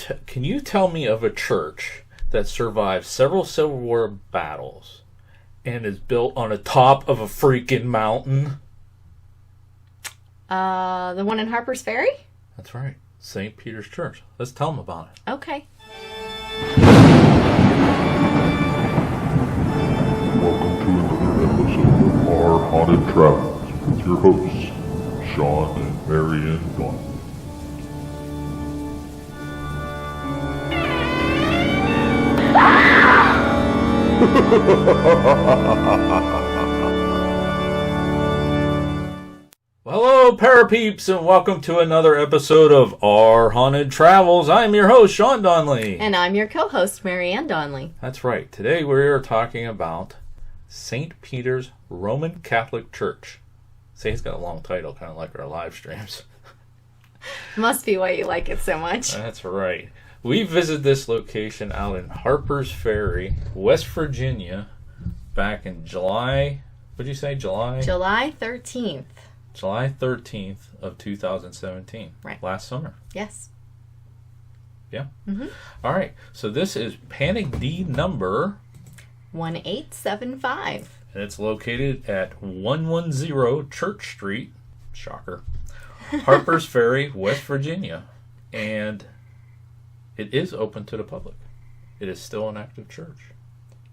can you tell me of a church that survived several Civil War battles and is built on the top of a freaking mountain? The one in Harpers Ferry? That's right. St. Peter's Church. Let's tell them about it. Okay. Welcome to another episode of Our Haunted Travels with your hosts, Sean and Marianne Dawn. Hello, Parapeeps, and welcome to another episode of Our Haunted Travels. I'm your host, Sean Donnelly. And I'm your co-host, Marianne Donnelly. That's right. Today we are talking about St. Peter's Roman Catholic Church. See, it's got a long title, kind of like our live streams. Must be why you like it so much. That's right. We visited this location out in Harpers Ferry, West Virginia, back in July. What did you say, July? July 13th. July 13th of 2017. Right. Last summer. Yes. Yeah. Mm-hmm. All right. So this is Panic D number 1875. And it's located at 110 Church Street. Shocker. Harpers Ferry, West Virginia. And it is open to the public. It is still an active church.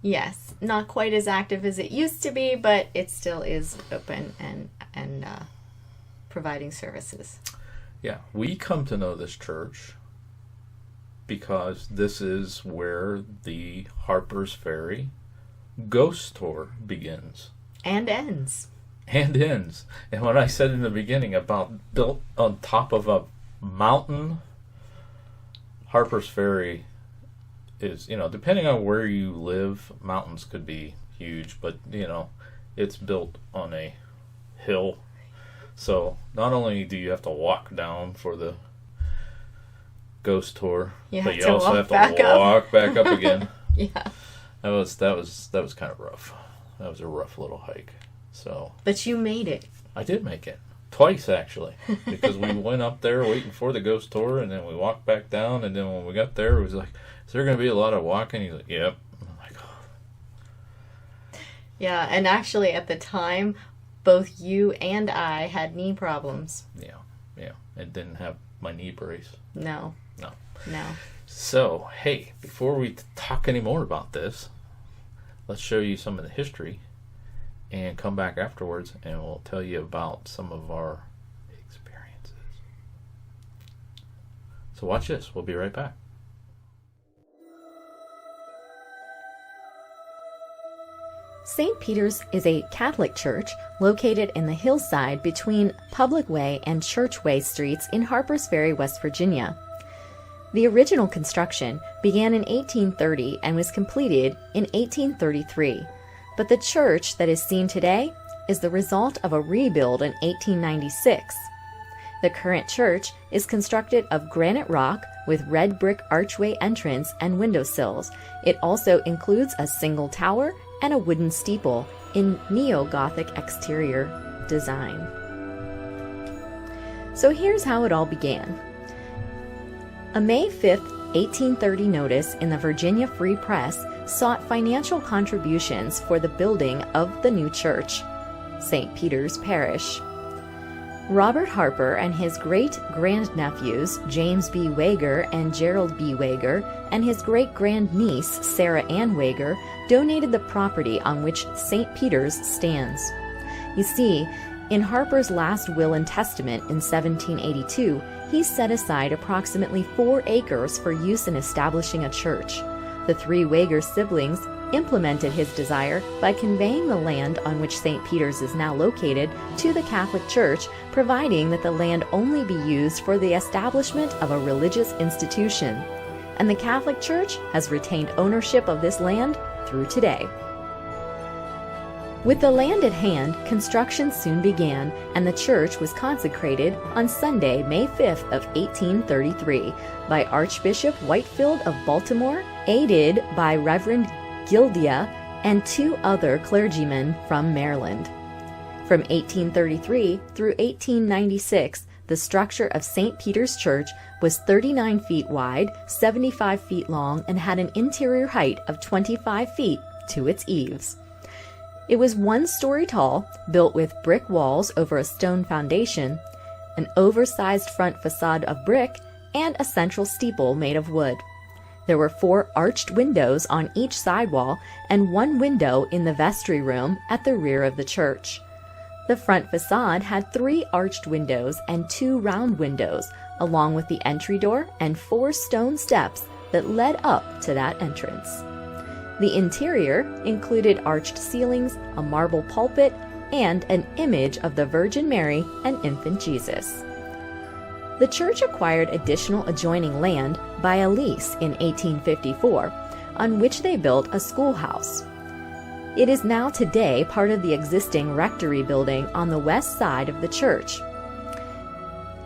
Yes. Not quite as active as it used to be, but it still is open and providing services. Yeah. We come to know this church because this is where the Harpers Ferry ghost tour begins. And ends. And ends. And what I said in the beginning about built on top of a mountain, Harpers Ferry is, depending on where you live, mountains could be huge, but, it's built on a hill. So not only do you have to walk down for the ghost tour, but you also have to walk back up again. Yeah. That was kind of rough. That was a rough little hike. So. But you made it. I did make it. Twice, actually. Because we went up there waiting for the ghost tour, and then we walked back down, and then when we got there, it was like, is there going to be a lot of walking? He's like, yep. I'm like, oh. Yeah, and actually at the time, both you and I had knee problems. Yeah. And didn't have my knee brace. No. So, hey, before we talk any more about this, let's show you some of the history and come back afterwards and we'll tell you about some of our experiences. So watch this. We'll be right back. St. Peter's is a Catholic church located in the hillside between Public Way and Church Way streets in Harpers Ferry, West Virginia. The original construction began in 1830 and was completed in 1833, but the church that is seen today is the result of a rebuild in 1896. The current church is constructed of granite rock with red brick archway entrance and windowsills. It also includes a single tower and a wooden steeple in neo-Gothic exterior design. So here's how it all began. A May 5, 1830 notice in the Virginia Free Press sought financial contributions for the building of the new church, St. Peter's Parish. Robert Harper and his great-grandnephews, James B. Wager and Gerald B. Wager, and his great-grandniece, Sarah Ann Wager, donated the property on which St. Peter's stands. You see, in Harper's last will and testament in 1782, he set aside approximately 4 acres for use in establishing a church. The 3 Wager siblings implemented his desire by conveying the land on which St. Peter's is now located to the Catholic Church, providing that the land only be used for the establishment of a religious institution. And the Catholic Church has retained ownership of this land through today. With the land at hand, construction soon began, and the church was consecrated on Sunday, May 5th of 1833 by Archbishop Whitefield of Baltimore, aided by Reverend Gildia and 2 other clergymen from Maryland. From 1833 through 1896, the structure of St. Peter's Church was 39 feet wide, 75 feet long, and had an interior height of 25 feet to its eaves. It was 1 story tall, built with brick walls over a stone foundation, an oversized front facade of brick, and a central steeple made of wood. There were 4 arched windows on each side wall and 1 window in the vestry room at the rear of the church. The front facade had 3 arched windows and 2 round windows, along with the entry door and 4 stone steps that led up to that entrance. The interior included arched ceilings, a marble pulpit, and an image of the Virgin Mary and Infant Jesus. The church acquired additional adjoining land by a lease in 1854, on which they built a schoolhouse. It is now today part of the existing rectory building on the west side of the church.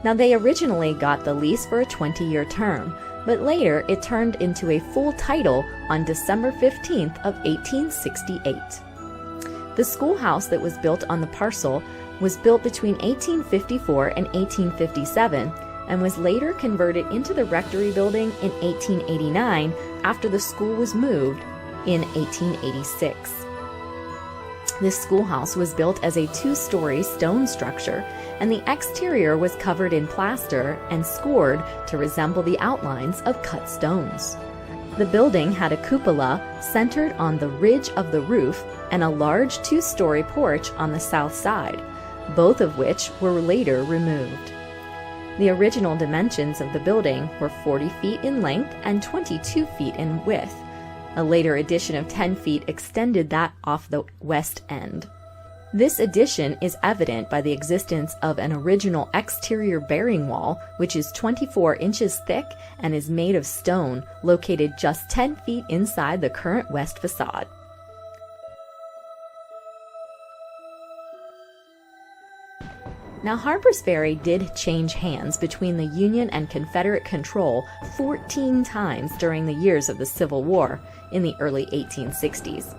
Now, they originally got the lease for a 20-year term, but later it turned into a full title on December 15th of 1868. The schoolhouse that was built on the parcel was built between 1854 and 1857 and was later converted into the rectory building in 1889 after the school was moved in 1886. This schoolhouse was built as a 2-story stone structure, and the exterior was covered in plaster and scored to resemble the outlines of cut stones. The building had a cupola centered on the ridge of the roof and a large 2-story porch on the south side, both of which were later removed. The original dimensions of the building were 40 feet in length and 22 feet in width. A later addition of 10 feet extended that off the west end. This addition is evident by the existence of an original exterior bearing wall, which is 24 inches thick and is made of stone, located just 10 feet inside the current west facade. Now, Harpers Ferry did change hands between the Union and Confederate control 14 times during the years of the Civil War in the early 1860s.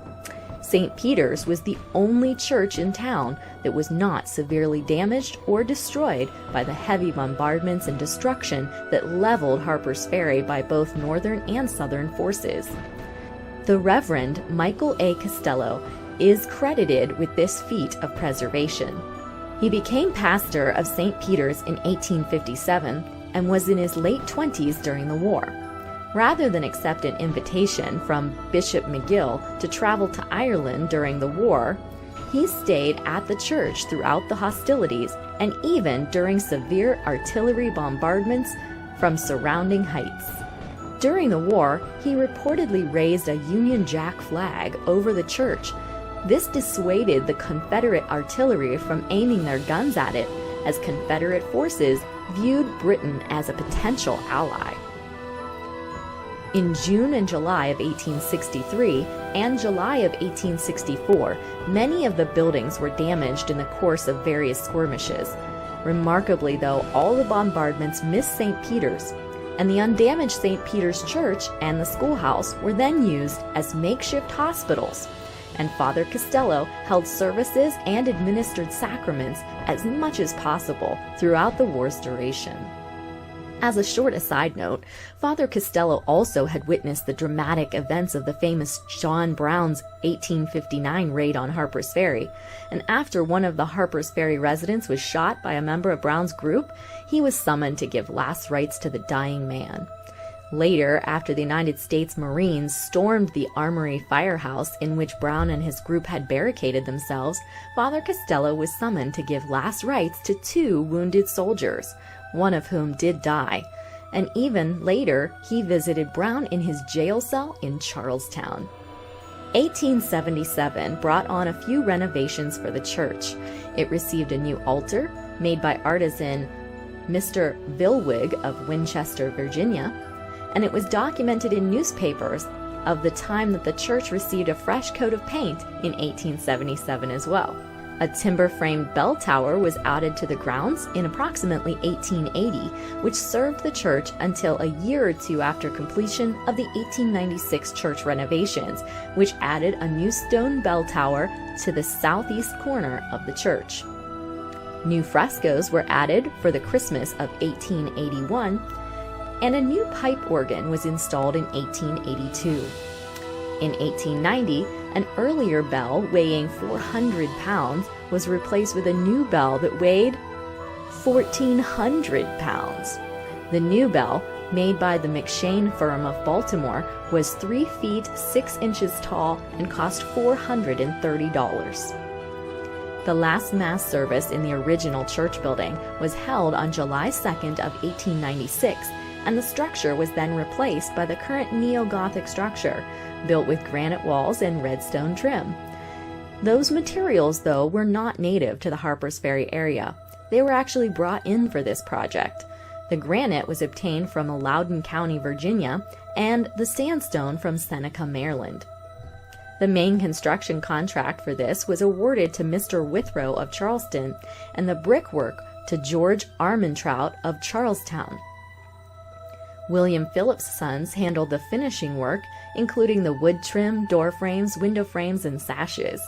St. Peter's was the only church in town that was not severely damaged or destroyed by the heavy bombardments and destruction that leveled Harpers Ferry by both Northern and Southern forces. The Reverend Michael A. Costello is credited with this feat of preservation. He became pastor of St. Peter's in 1857 and was in his late 20s during the war. Rather than accept an invitation from Bishop McGill to travel to Ireland during the war, he stayed at the church throughout the hostilities and even during severe artillery bombardments from surrounding heights. During the war, he reportedly raised a Union Jack flag over the church. This dissuaded the Confederate artillery from aiming their guns at it, as Confederate forces viewed Britain as a potential ally. In June and July of 1863 and July of 1864, many of the buildings were damaged in the course of various skirmishes. Remarkably, though, all the bombardments missed St. Peter's, and the undamaged St. Peter's Church and the schoolhouse were then used as makeshift hospitals, and Father Costello held services and administered sacraments as much as possible throughout the war's duration. As a short aside note, Father Costello also had witnessed the dramatic events of the famous John Brown's 1859 raid on Harpers Ferry, and after one of the Harpers Ferry residents was shot by a member of Brown's group, he was summoned to give last rites to the dying man. Later, after the United States Marines stormed the Armory firehouse in which Brown and his group had barricaded themselves, Father Costello was summoned to give last rites to 2 wounded soldiers, one of whom did die, and even later he visited Brown in his jail cell in Charlestown. 1877 brought on a few renovations for the church. It received a new altar made by artisan Mr. Vilwig of Winchester, Virginia, and it was documented in newspapers of the time that the church received a fresh coat of paint in 1877 as well. A timber-framed bell tower was added to the grounds in approximately 1880, which served the church until a year or two after completion of the 1896 church renovations, which added a new stone bell tower to the southeast corner of the church. New frescoes were added for the Christmas of 1881, and a new pipe organ was installed in 1882. In 1890, an earlier bell weighing 400 pounds was replaced with a new bell that weighed 1,400 pounds. The new bell, made by the McShane firm of Baltimore, was 3 feet 6 inches tall and cost $430. The last Mass service in the original church building was held on July 2nd of 1896, and the structure was then replaced by the current neo-Gothic structure, built with granite walls and red stone trim. Those materials, though, were not native to the Harpers Ferry area. They were actually brought in for this project. The granite was obtained from Loudoun County, Virginia, and the sandstone from Seneca, Maryland. The main construction contract for this was awarded to Mr. Withrow of Charleston, and the brickwork to George Armentrout of Charlestown. William Phillips' sons handled the finishing work, including the wood trim, door frames, window frames, and sashes.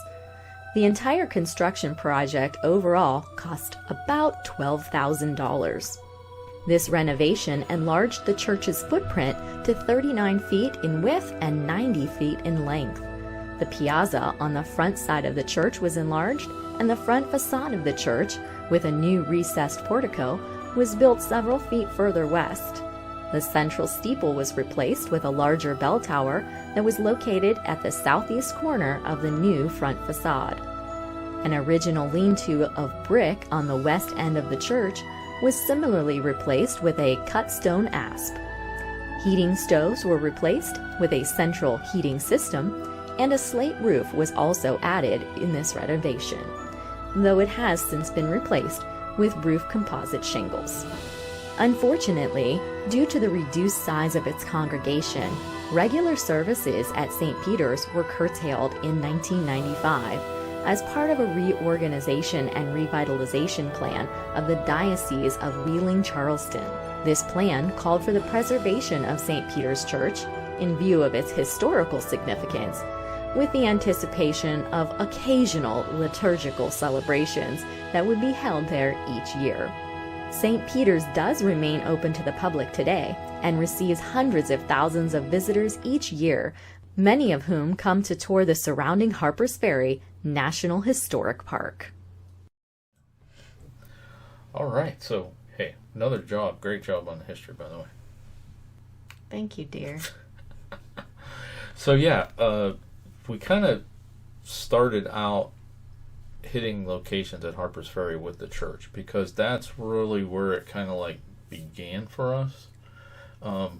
The entire construction project overall cost about $12,000. This renovation enlarged the church's footprint to 39 feet in width and 90 feet in length. The piazza on the front side of the church was enlarged, and the front facade of the church, with a new recessed portico, was built several feet further west. The central steeple was replaced with a larger bell tower that was located at the southeast corner of the new front facade. An original lean-to of brick on the west end of the church was similarly replaced with a cut stone asp. Heating stoves were replaced with a central heating system, and a slate roof was also added in this renovation, though it has since been replaced with roof composite shingles. Unfortunately, due to the reduced size of its congregation, regular services at St. Peter's were curtailed in 1995 as part of a reorganization and revitalization plan of the Diocese of Wheeling-Charleston. This plan called for the preservation of St. Peter's Church in view of its historical significance, with the anticipation of occasional liturgical celebrations that would be held there each year. St. Peter's does remain open to the public today and receives hundreds of thousands of visitors each year, many of whom come to tour the surrounding Harpers Ferry National Historic Park. All right, so, hey, another job. Great job on the history, by the way. Thank you, dear. So, yeah, we kind of started out hitting locations at Harpers Ferry with the church because that's really where it kind of like began for us.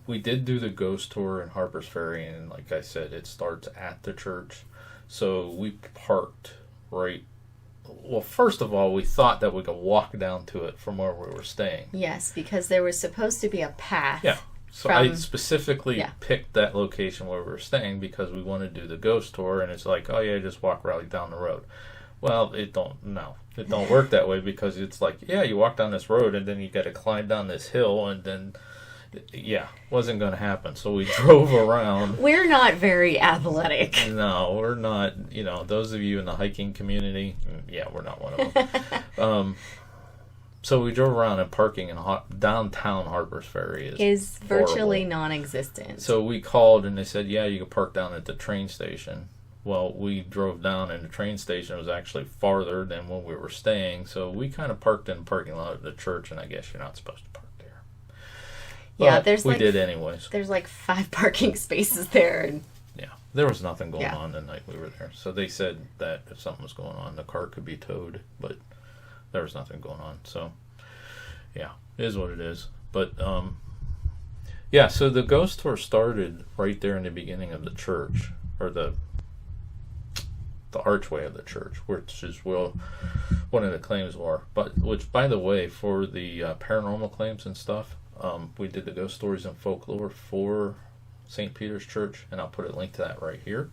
We did do the ghost tour in Harpers Ferry, and like I said, it starts at the church. So we parked right. Well, first of all, we thought that we could walk down to it from where we were staying. Yes, because there was supposed to be a path. Yeah. So I specifically picked that location where we were staying because we wanted to do the ghost tour, and it's like, oh yeah, just walk right down the road. Well, it don't work that way because it's like, yeah, you walk down this road and then you got to climb down this hill, and then wasn't going to happen. So we drove around. We're not very athletic. No, we're not. Those of you in the hiking community, we're not one of them. So we drove around, and parking in downtown Harpers Ferry is virtually horrible. non-existent. So we called, and they said, yeah, you can park down at the train station. Well, we drove down, and the train station was actually farther than when we were staying. So we kind of parked in the parking lot of the church, and I guess you're not supposed to park there. But we did anyways. There's like 5 parking spaces there. And yeah, there was nothing going on the night we were there. So they said that if something was going on, the car could be towed, but there was nothing going on. So, yeah, it is what it is. But, so the ghost tour started right there in the beginning of the church, or the archway of the church, which is one of the claims were. But, which, by the way, for the paranormal claims and stuff, we did the ghost stories and folklore for St. Peter's Church, and I'll put a link to that right here.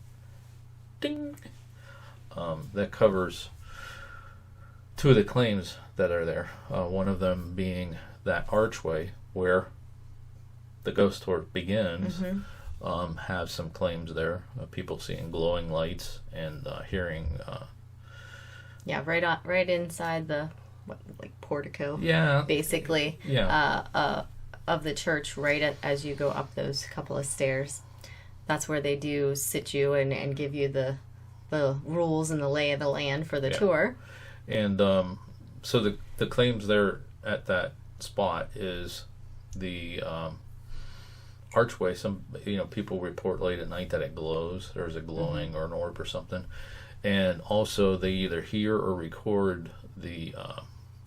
Ding! That covers 2 of the claims that are there. One of them being that archway where the ghost tour begins. Mm-hmm. Have some claims there. People seeing glowing lights and hearing. Right inside the portico, Yeah. basically, of the church as you go up those couple of stairs. That's where they do sit you and give you the rules and the lay of the land for the tour. And so the claims there at that spot is the archway. Some people report late at night that it glows. There's a glowing or an orb or something. And also they either hear or record the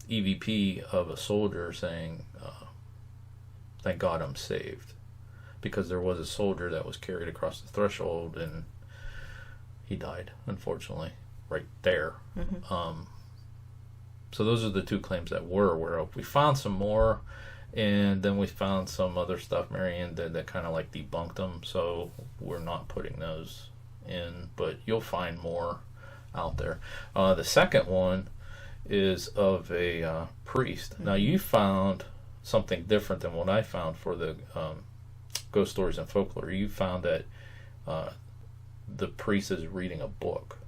EVP of a soldier saying, "Thank God I'm saved," because there was a soldier that was carried across the threshold and he died, unfortunately, right there. So those are the two claims that we're aware of. We found some more, and then we found some other stuff Marianne did that kind of like debunked them, so we're not putting those in, but you'll find more out there. The second one is of a priest. Now you found something different than what I found for the ghost stories and folklore. You found that the priest is reading a book.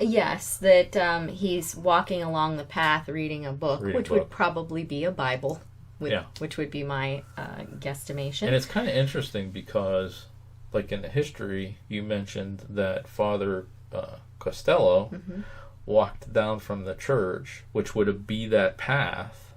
Yes, that he's walking along the path reading a book, which would probably be a Bible, which would be my guesstimation. And it's kind of interesting because, like in the history, you mentioned that Father Costello walked down from the church, which would be that path,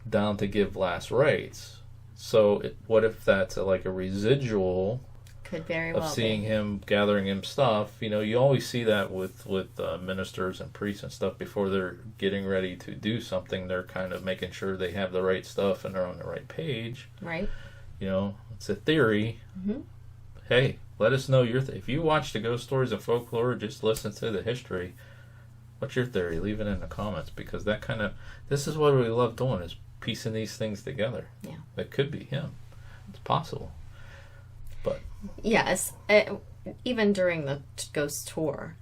down to give last rites. So what if that's like a residual? Could very well of seeing be. him gathering him stuff. You always see that with ministers and priests and stuff before they're getting ready to do something. They're kind of making sure they have the right stuff and they're on the right page. Right. It's a theory. Hey, let us know your if you watch the ghost stories and folklore, just listen to the history. What's your theory? Leave it in the comments, because this is what we love doing, is piecing these things together. Yeah. That could be him. It's possible. But yes, even during the ghost tour,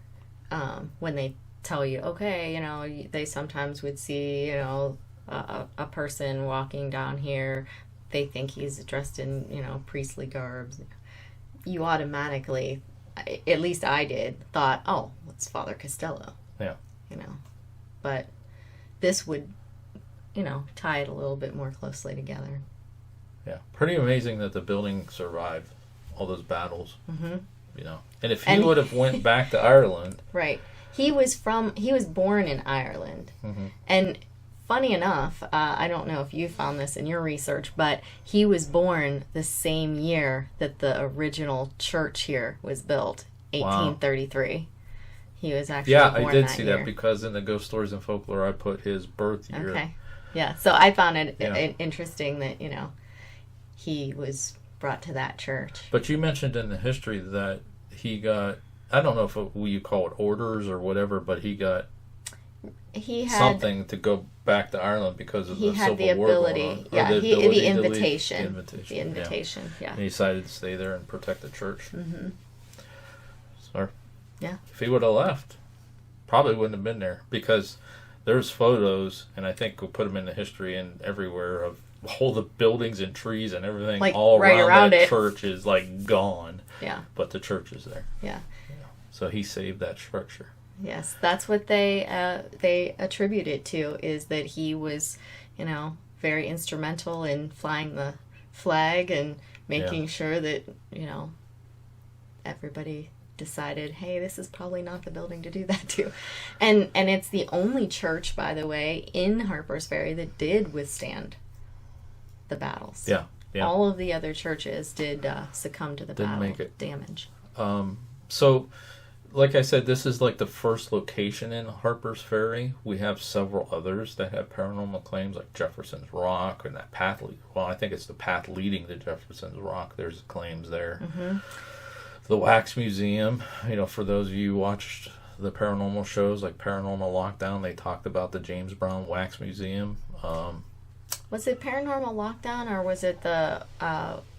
when they tell you, okay, they sometimes would see, a person walking down here. They think he's dressed in, priestly garbs. You automatically, at least I did, thought, oh, it's Father Costello. Yeah. But this would, tie it a little bit more closely together. Yeah. Pretty amazing that the building survived all those battles. And if he would have went back to Ireland. Right. He was born in Ireland. And funny enough, I don't know if you found this in your research, but he was born the same year that the original church here was built, 1833. Wow. He was actually born that year. Yeah, I did see that, because in the Ghost Stories and Folklore I put his birth year. Okay. Yeah, so I found it interesting that, he was brought to that church. But you mentioned in the history that he got, I don't know if you call it orders or whatever, but he had something to go back to Ireland because of the Civil War. He had the ability. Yeah, the invitation. The invitation, yeah. And he decided to stay there and protect the church. So, yeah. If he would have left, probably wouldn't have been there, because there's photos, and I think we'll put them in the history and everywhere, of all the buildings and trees and everything all right around that church is gone. Yeah. But the church is there. Yeah. So he saved that structure. Yes, that's what they attribute it to, is that he was, very instrumental in flying the flag and making sure that, everybody decided, hey, this is probably not the building to do that to. And it's the only church, by the way, in Harpers Ferry that did withstand the battles. Yeah. All of the other churches did succumb to the battle damage. So, like I said, this is like the first location in Harpers Ferry. We have several others that have paranormal claims, like Jefferson's Rock and that path. I think it's the path leading to Jefferson's Rock. There's claims there. The Wax Museum. For those of you who watched the paranormal shows like Paranormal Lockdown, they talked about the James Brown Wax Museum. Was it Paranormal Lockdown, or was it the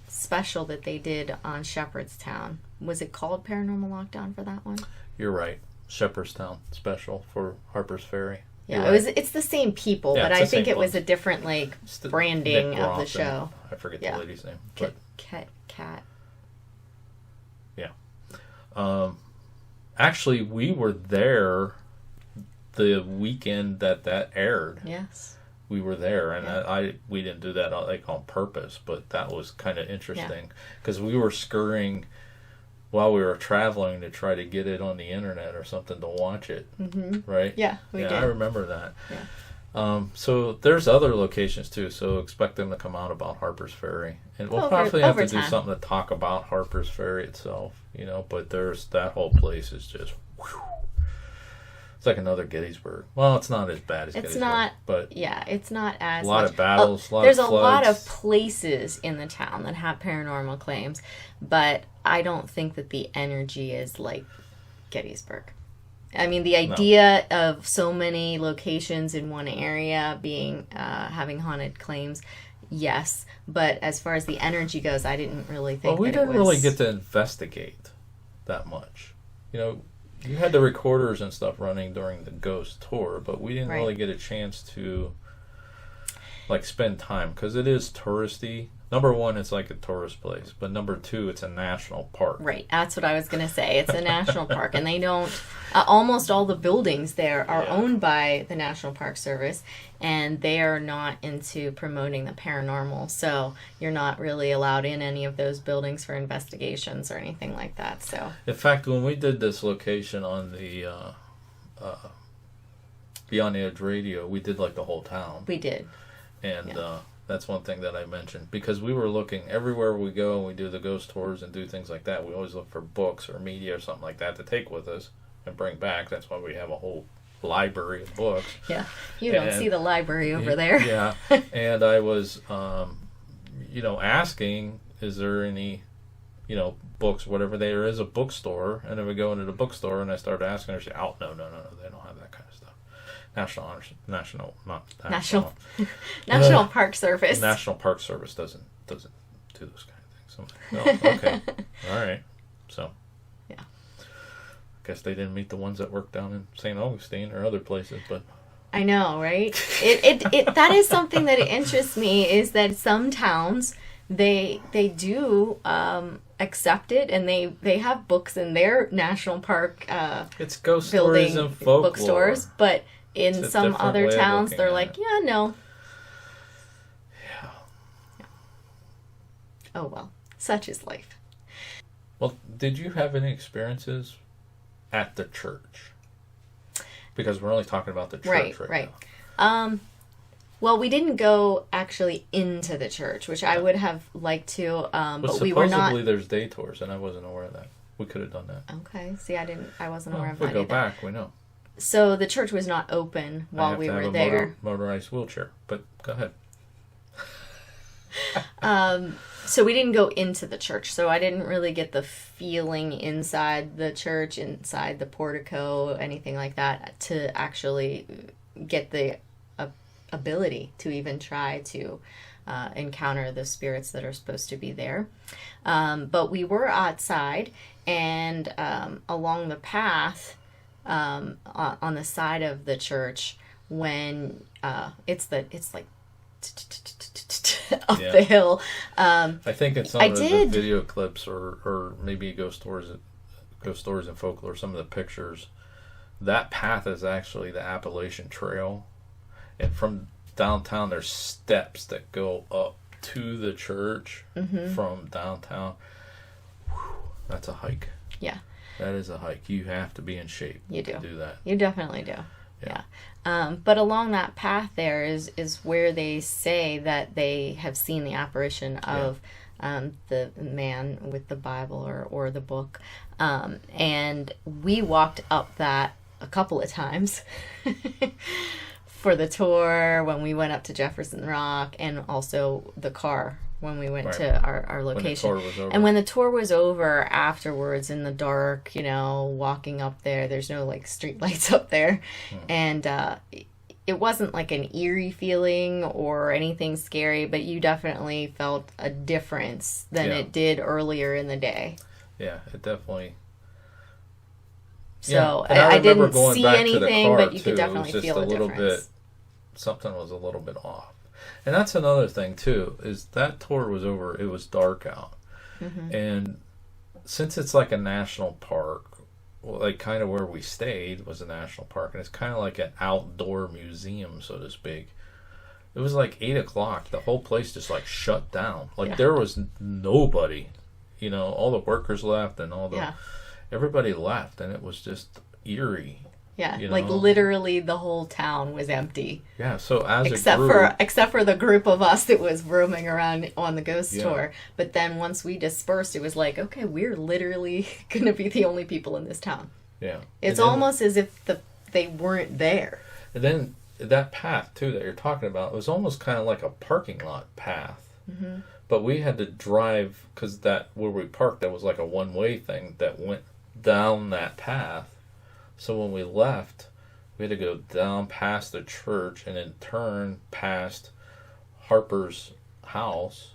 special that they did on Shepherdstown? Was it called Paranormal Lockdown for that one? You're right. Shepherdstown special for Harpers Ferry. Yeah, it's the same people, but I think it was a different branding of the show. I forget the lady's name. Cat. Yeah. Actually, we were there the weekend that aired. Yes. We were there, and we didn't do that on purpose, but that was kind of interesting because we were scurrying while we were traveling to try to get it on the internet or something to watch it, right? Yeah, we did. I remember that. Yeah. So there's other locations too, so expect them to come out about Harpers Ferry. And we'll probably have to do something to talk about Harpers Ferry itself, but there's that whole place is just, whew. It's like another Gettysburg. Well, it's not as bad as Gettysburg. It's not, but it's not as a lot of battles, there's of a floods. lot of places in the town that have paranormal claims, but I don't think that the energy is like Gettysburg. I mean, the idea of so many locations in one area being having haunted claims, yes, but as far as the energy goes, I didn't really think. Well, we didn't really get to investigate that much. You had the recorders and stuff running during the ghost tour, but we didn't really get a chance to spend time because it is touristy. Number one, it's like a tourist place, but number two, it's a national park. Right, that's what I was going to say. It's a national park, and they don't. Almost all the buildings there are owned by the National Park Service, and they are not into promoting the paranormal. So you're not really allowed in any of those buildings for investigations or anything like that. So, in fact, when we did this location on the Beyond the Edge Radio, we did the whole town. We did, and. That's one thing that I mentioned because we were looking everywhere we go and we do the ghost tours and do things like that. We always look for books or media or something like that to take with us and bring back. That's why we have a whole library of books. Yeah, you don't see the library over there. Yeah, and I was, asking, is there any, books, whatever. There is a bookstore, and then we go into the bookstore and I started asking her. She said, "Oh, no, they don't have that kind of stuff." National Park Service. National Park Service doesn't do those kind of things. No, okay, all right. So, yeah. Guess they didn't meet the ones that work down in St. Augustine or other places, but I know, right? It that is something that interests me is that some towns they do accept it, and they have books in their national park. It's ghost stories and folklore. Bookstores, but in some other towns, they're like, yeah, no. Yeah. Oh, well. Such is life. Well, did you have any experiences at the church? Because we're only talking about the church right now. Well, we didn't go actually into the church, which I would have liked to, but we were not. Supposedly there's day tours, and I wasn't aware of that. We could have done that. Okay. See, I wasn't aware of that either. If we go back, we know. So the church was not open while we were there. Motorized wheelchair, but go ahead. So we didn't go into the church, so I didn't really get the feeling inside the church, inside the portico, anything like that, to actually get the ability to even try to encounter the spirits that are supposed to be there. But we were outside, and along the path, on the side of the church, when it's like up the hill. I think in some of the video clips or maybe ghost stories and folklore, some of the pictures, that path is actually the Appalachian Trail, and from downtown there's steps that go up to the church from downtown. Whew, that's a hike. Yeah. That is a hike. You have to be in shape to do that. You definitely do. Yeah. But along that path there is where they say that they have seen the apparition of the man with the Bible or the book. And we walked up that a couple of times for the tour when we went up to Jefferson Rock, and also the car when we went to our location. And when the tour was over afterwards in the dark, walking up there's no street lights up there. And it wasn't like an eerie feeling or anything scary, but you definitely felt a difference than it did earlier in the day. Yeah, it definitely. So I didn't see anything, but you could definitely feel a difference. Something was a little bit off. And that's another thing, too, is that tour was over. It was dark out. And since it's like a national park, like kind of where we stayed was a national park, and it's kind of like an outdoor museum, so to speak. It was like 8 o'clock. The whole place just like shut down. Like there was nobody. You know, all the workers left and everybody left, and it was just eerie. Yeah, you like know? literally the whole town was empty. Yeah, so as except for the group of us that was roaming around on the ghost tour. But then once we dispersed, it was like, okay, we're literally going to be the only people in this town. Yeah. It's almost as if they weren't there. And then that path, too, that you're talking about, it was almost kind of like a parking lot path. Mm-hmm. But we had to drive, because that where we parked, that was like a one-way thing that went down that path. So when we left, we had to go down past the church and then turn past Harper's house.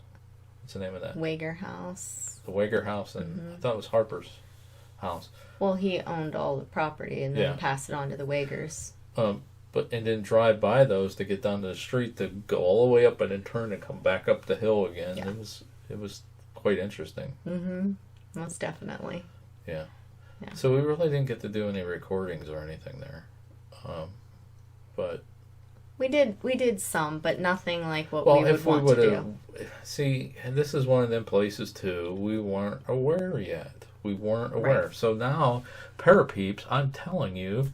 What's the name of that? Wager House. The Wager House, and I thought it was Harper's house. Well, he owned all the property and then passed it on to the Wagers. And then drive by those to get down to the street to go all the way up and then turn and come back up the hill again. Yeah. It was quite interesting. Mm-hmm. Most definitely. Yeah. Yeah. So we really didn't get to do any recordings or anything there, but we did some, but nothing like what we would want to do. See, and this is one of them places too. We weren't aware yet. We weren't aware. Right. So now, Parapeeps, I'm telling you,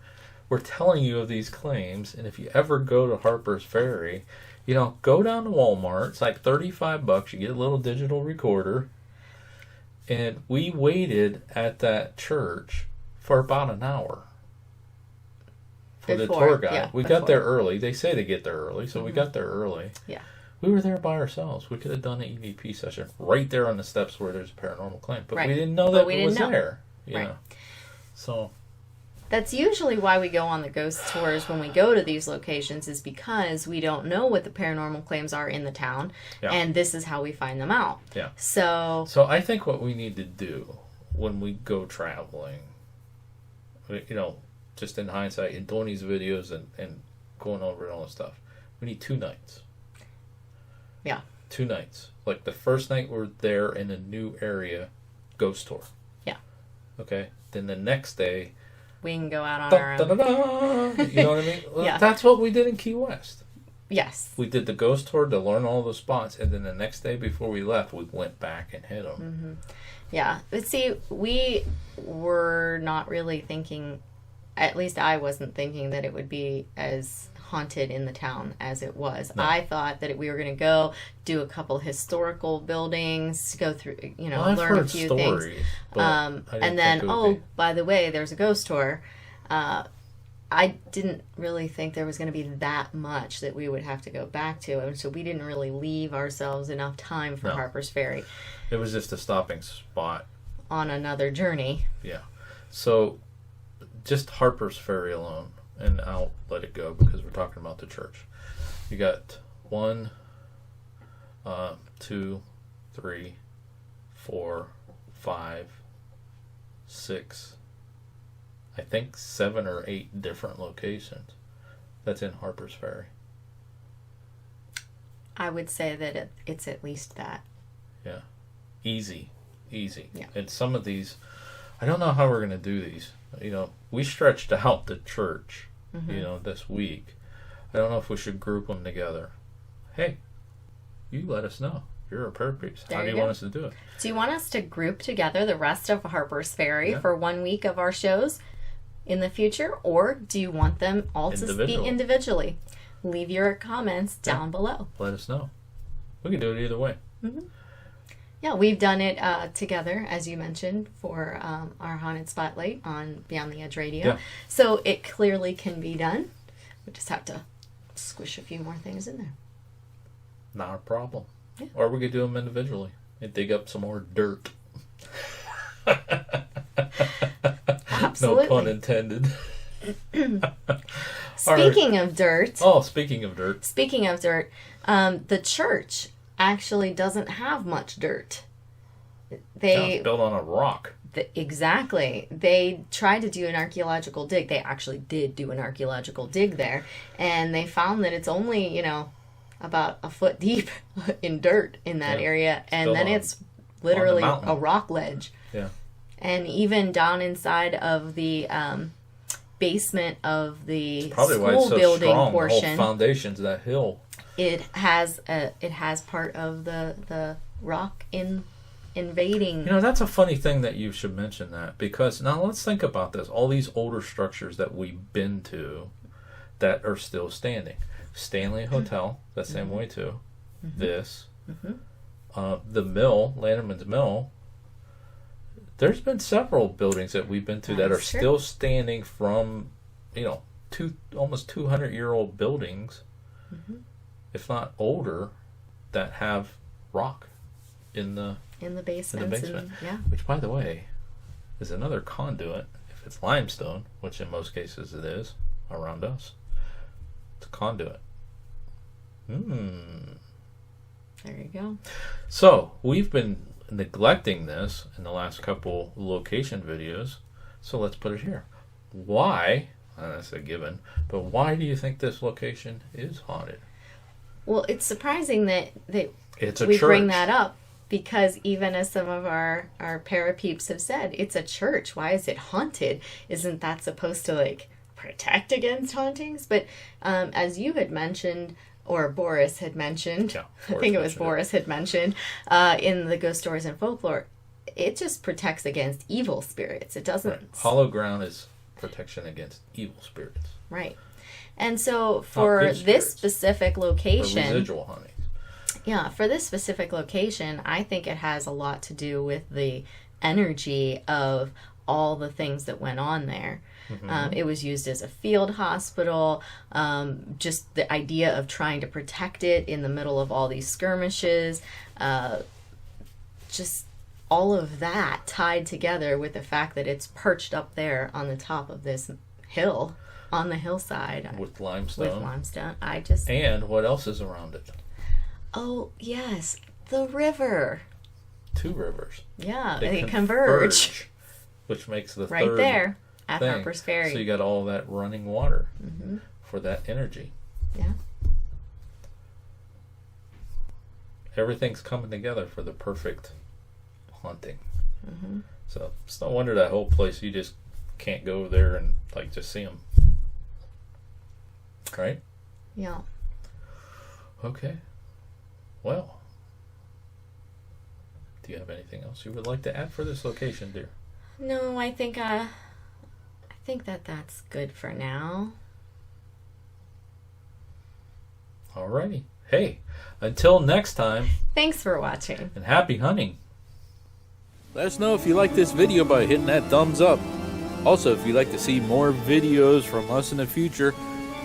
we're telling you of these claims, and if you ever go to Harpers Ferry, you know, go down to Walmart. It's like $35. You get a little digital recorder. And we waited at that church for about an hour for the tour guide. Yeah, we got there early. They say to get there early, so we got there early. Yeah. We were there by ourselves. We could have done an EVP session right there on the steps where there's a paranormal claim. But we didn't know that it was there. You know? So that's usually why we go on the ghost tours when we go to these locations, is because we don't know what the paranormal claims are in the town, and this is how we find them out. Yeah. So I think what we need to do when we go traveling, you know, just in hindsight, in doing these videos and going over and all this stuff, we need 2 nights. Yeah. 2 nights. Like the first night we're there in a new area, ghost tour. Yeah. Okay. Then the next day, we can go out on our own. You know what I mean? Yeah. That's what we did in Key West. Yes. We did the ghost tour to learn all the spots, and then the next day before we left, we went back and hit them. Mm-hmm. Yeah. But see, we were not really thinking, at least I wasn't thinking, that it would be as haunted in the town as it was. No. I thought that we were going to go do a couple historical buildings, go through, you know, learn a few things. And then, by the way, there's a ghost tour. I didn't really think there was going to be that much that we would have to go back to. And so we didn't really leave ourselves enough time for Harpers Ferry. It was just a stopping spot. On another journey. Yeah. So just Harpers Ferry alone. And I'll let it go because we're talking about the church. You got 1, 2, 3, 4, 5, 6, I think 7 or 8 different locations that's in Harpers Ferry. I would say that it's at least that. Yeah. Easy. Yeah. And some of these, I don't know how we're going to do these. You know, we stretched out the church, you know, this week. I don't know if we should group them together. Hey, you let us know. You're a Parapeeps. How do you want us to do it? Do you want us to group together the rest of Harpers Ferry for 1 week of our shows in the future? Or do you want them all to be individually? Leave your comments down below. Let us know. We can do it either way. Mm-hmm. Yeah, we've done it together, as you mentioned, for our Haunted Spotlight on Beyond the Edge Radio. Yeah. So it clearly can be done. We just have to squish a few more things in there. Not a problem. Yeah. Or we could do them individually and dig up some more dirt. Absolutely. No pun intended. Speaking of dirt. Oh, speaking of dirt. The church actually doesn't have much dirt. It's built on a rock. Exactly. They tried to do an archaeological dig. They actually did do an archaeological dig there, and they found that it's only, you know, about a foot deep in dirt in that area, and then it's literally a rock ledge. Yeah. And even down inside of the basement of the Probably why school it's so building strong. portion, The whole foundation's that hill. it has part of the rock invading. You know, that's a funny thing that you should mention that, because now let's think about this. All these older structures that we've been to that are still standing. Stanley Hotel, that same way too. This. The mill, Lanterman's Mill. There's been several buildings that we've been to that are still standing from, almost 200-year-old buildings, if not older, that have rock in the basements. Yeah. Which, by the way, is another conduit. If it's limestone, which in most cases it is around us, it's a conduit. There you go. So we've been neglecting this in the last couple location videos, so let's put it here. Why, that's a given, but why do you think this location is haunted? Well, it's surprising that It's a we church. bring that up, because even as some of our parapeeps have said, it's a church. Why is it haunted? Isn't that supposed to protect against hauntings? But as you had mentioned, or Boris had mentioned, I think it was Boris had mentioned, in the Ghost Stories and Folklore, it just protects against evil spirits. It doesn't... Right. Hollow ground is protection against evil spirits. Right. And so for this specific location... Or residual hauntings. Yeah, for this specific location, I think it has a lot to do with the energy of all the things that went on there. It was used as a field hospital. Just the idea of trying to protect it in the middle of all these skirmishes. Just all of that tied together with the fact that it's perched up there on the top of this hill, on the hillside. With limestone. And what else is around it? Oh, yes, the river. 2 rivers. Yeah, they converge. Which makes the right third there at thing. Harpers Ferry. So you got all that running water for that energy. Yeah. Everything's coming together for the perfect haunting. So it's no wonder that whole place, you just can't go there and just see them. Right? Yeah. Okay. Well, do you have anything else you would like to add for this location, dear? No, I think that's good for now. Alrighty. Hey, until next time. Thanks for watching. And happy hunting. Let us know if you like this video by hitting that thumbs up. Also, if you'd like to see more videos from us in the future,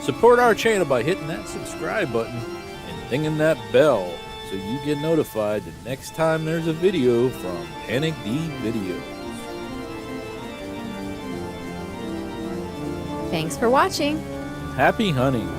support our channel by hitting that subscribe button and dinging that bell so you get notified the next time there's a video from Panic D Videos. Thanks for watching. Happy hunting.